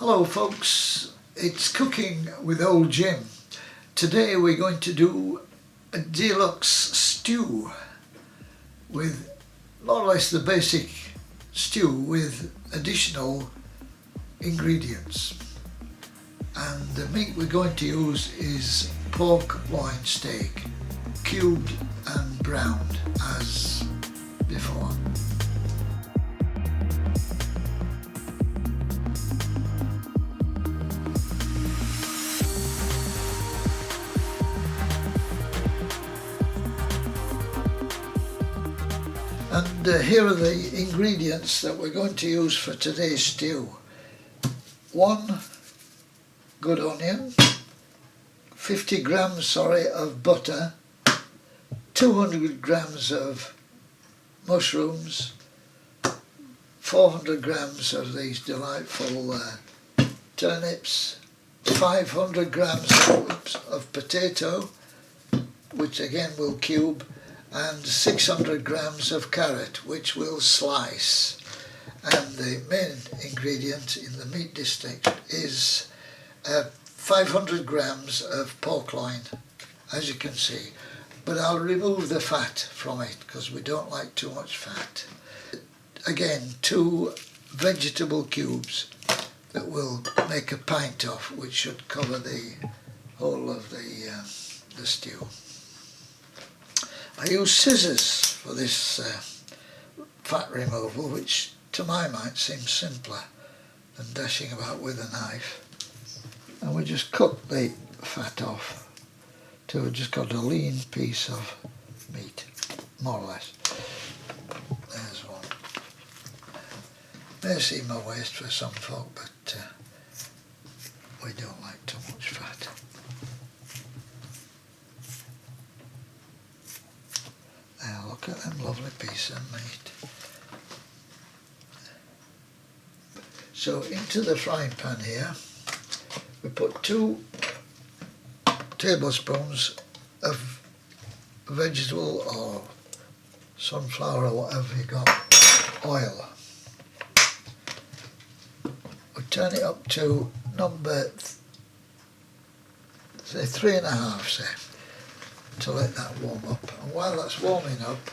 Hello folks, it's Cooking with Old Jim. Today we're going to do a deluxe stew with more or less the basic stew with additional ingredients. And the meat we're going to use is pork loin steak, cubed and browned as before. And here are the ingredients that we're going to use for today's stew. 1 good onion, 50 grams of butter, 200 grams of mushrooms, 400 grams of these delightful turnips, 500 grams of potato, which again we'll cube, and 600 grams of carrot, which we'll slice. And the main ingredient in the meat district is 500 grams of pork loin, as you can see. But I'll remove the fat from it because we don't like too much fat. Again, 2 vegetable cubes that we'll make a pint of, which should cover the whole of the stew. I use scissors for this fat removal, which to my mind seems simpler than dashing about with a knife. And we just cut the fat off till we've just got a lean piece of meat, more or less. There's one. May seem a waste for some folk, but we don't like too much fat. Now look at them lovely pieces of meat. So into the frying pan here we put 2 tablespoons of vegetable or sunflower or whatever you got oil. We turn it up to number say 3.5, say, to let that warm up. And while that's warming up,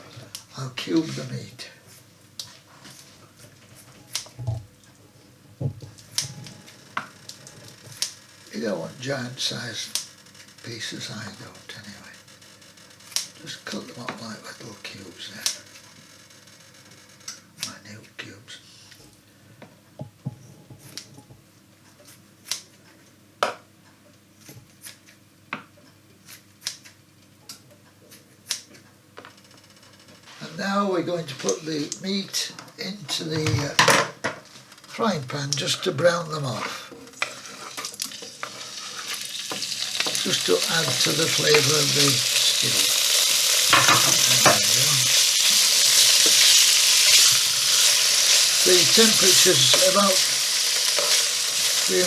I'll cube the meat. You don't want giant sized pieces, I don't anyway. Just cut them up like little cubes there. Minute cubes. And now we're going to put the meat into the frying pan just to brown them off. Just to add to the flavour of the stew. The temperature's about 3.5.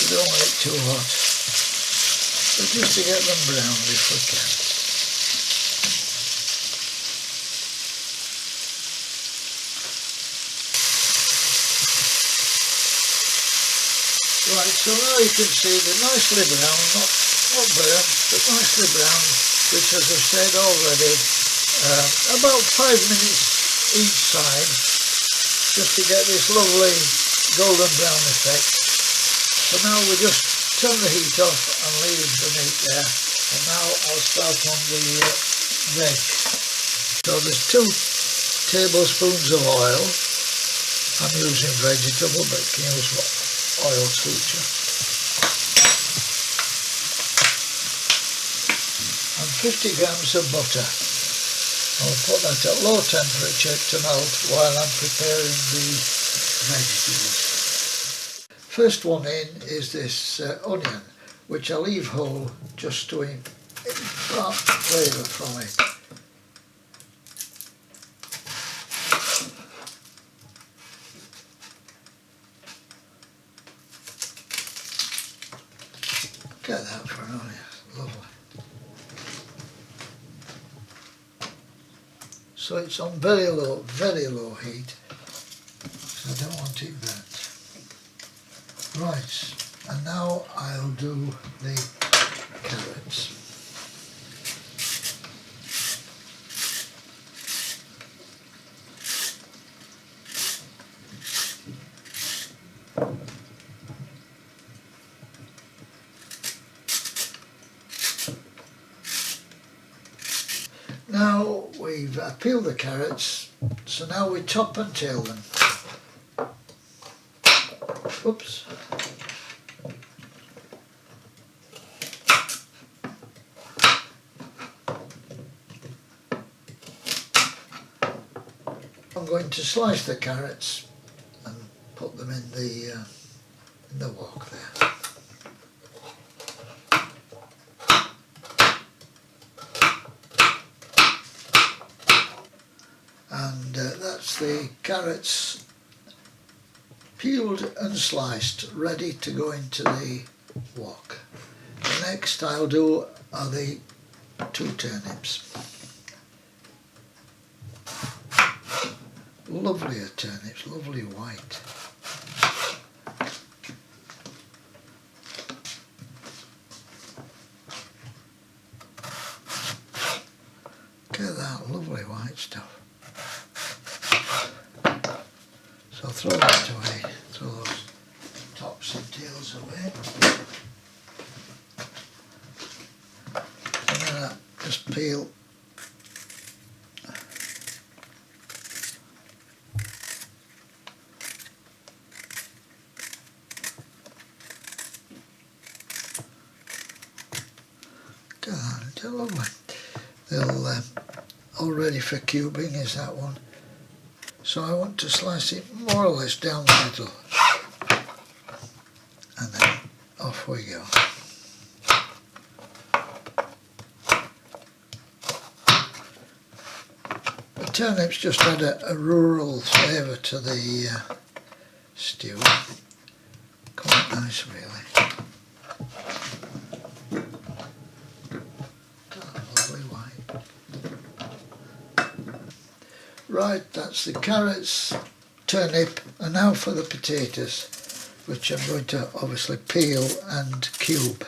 We don't want it too hot. But just to get them browned if we can. Right, so now you can see they're nicely brown, not burnt, but nicely brown, which, as I've said already, about 5 minutes each side, just to get this lovely golden brown effect. So now we just turn the heat off and leave the meat there, and now I'll start on the veg. So there's 2 tablespoons of oil. I'm using vegetable, but you can use oil suture. And 50 grams of butter. I'll put that at low temperature to melt while I'm preparing the vegetables. First one in is this onion, which I leave whole just to impart flavour from it. Get that for an onion, lovely. So it's on very low heat, so I don't want it burnt. Right, and now I'll do the carrots. Now we've peeled the carrots, so now we top and tail them. Oops. I'm going to slice the carrots and put them in the wok there. And that's the carrots peeled and sliced, ready to go into the wok. The next I'll do are the 2 turnips. Lovely turnips, lovely white. Look at that lovely white stuff. So throw that away, throw those tops and tails away. And then I just peel they're lovely. They'll all ready for cubing is that one. So I want to slice it more or less down the middle, and then off we go. The turnips just add a rural flavour to the stew. Quite nice really. Right, that's the carrots, turnip, and now for the potatoes, which I'm going to obviously peel and cube.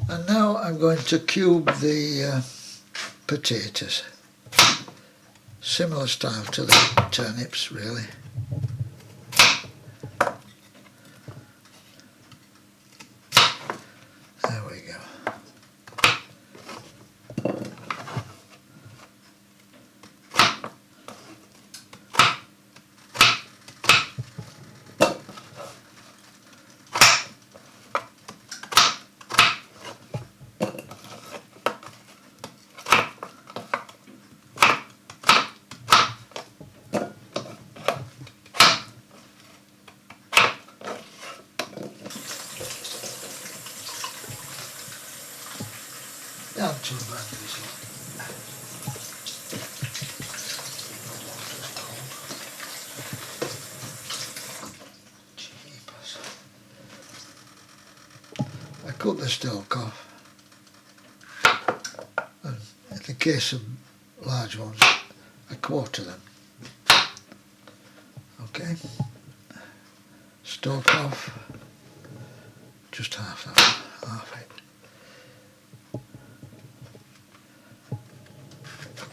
And now I'm going to cube the potatoes. Similar style to the turnips really. There we go. Not too bad this one. Jeepers. I cut the stalk off, and in the case of large ones, I quarter them. Okay, stalk off, just half it.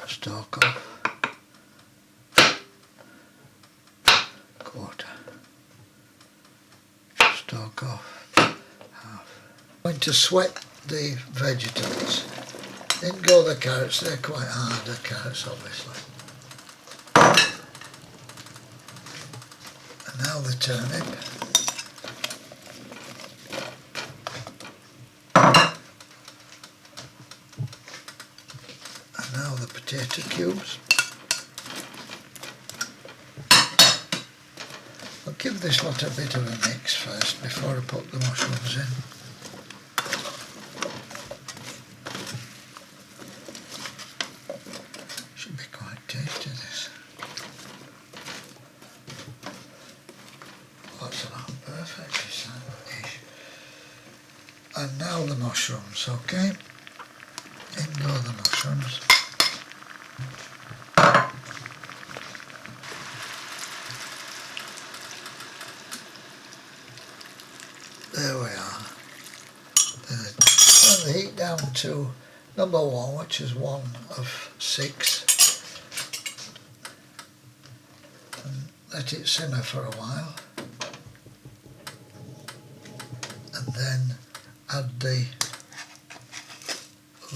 Stalk off, quarter, stalk off, half. I'm going to sweat the vegetables. In go the carrots, they're quite hard, the carrots obviously. And now the turnip. Now the potato cubes. I'll give this lot a bit of a mix first before I put the mushrooms in. Should be quite tasty this. That's about perfect this dish. And now the mushrooms, okay? In go the mushrooms. to number 1, which is 1 of 6, and let it simmer for a while, and then add the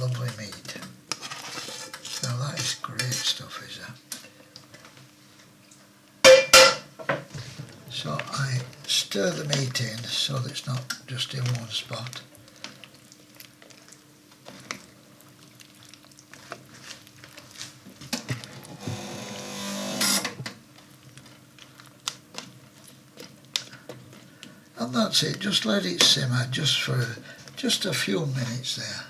lovely meat. Now that is great stuff, is that? So I stir the meat in so that it's not just in one spot. And that's it, just let it simmer just for just a few minutes there.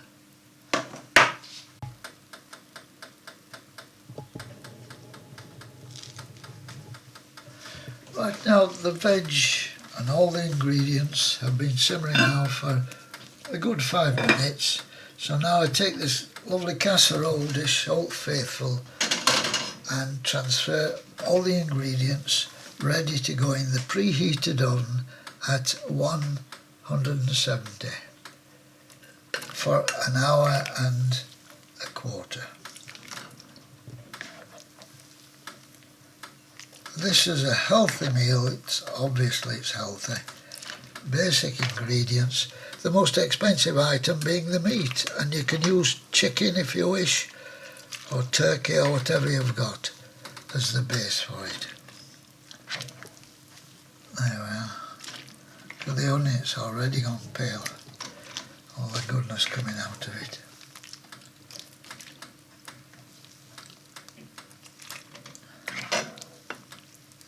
Right, now the veg and all the ingredients have been simmering now for a good 5 minutes. So now I take this lovely casserole dish, Old Faithful, and transfer all the ingredients ready to go in the preheated oven at 170 for an hour and a quarter. This is a healthy meal. Obviously it's healthy. Basic ingredients. The most expensive item being the meat, and you can use chicken if you wish, or turkey, or whatever you've got as the base for it. There we are. So the onion's already gone pale. All the goodness coming out of it.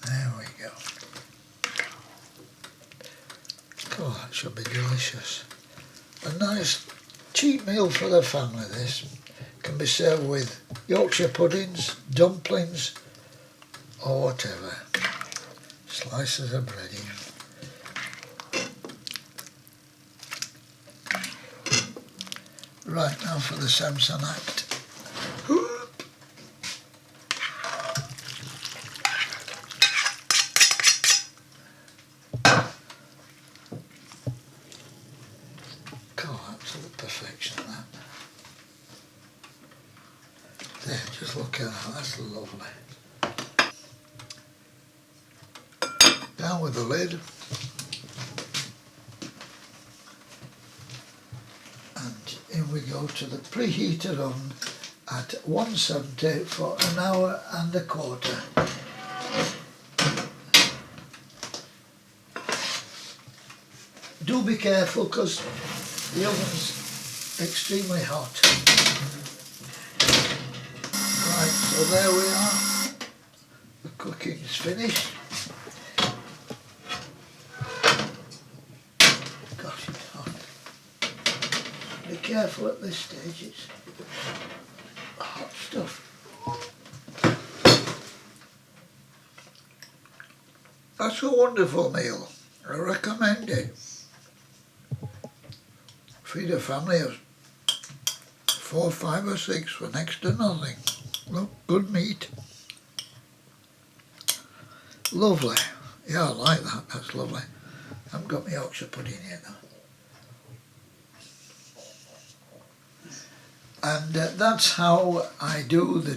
There we go. Oh, that should be delicious. A nice cheap meal for the family, this. Can be served with Yorkshire puddings, dumplings, or whatever. Slices of bread even. Right, now for the Samsonite. Absolute perfection, that. There, just look at that, that's lovely. Down with the lid. And in we go to the preheated oven at 170 for an hour and a quarter. Do be careful because the oven's extremely hot. Right, so there we are. The cooking's finished. Gosh, it's hot. Be careful at this stage, it's hot stuff. That's a wonderful meal. I recommend it. Feed a family of 4, 5 or 6 for next to nothing. Look, good meat. Lovely. Yeah, I like that, that's lovely. I haven't got my Yorkshire pudding yet though. And that's how I do the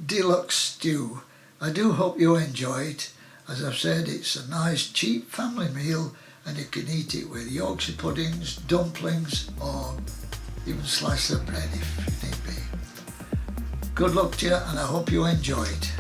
deluxe stew. I do hope you enjoy it. As I've said, it's a nice cheap family meal, and you can eat it with Yorkshire puddings, dumplings, or even slice of bread if need be. Good luck to you, and I hope you enjoy it.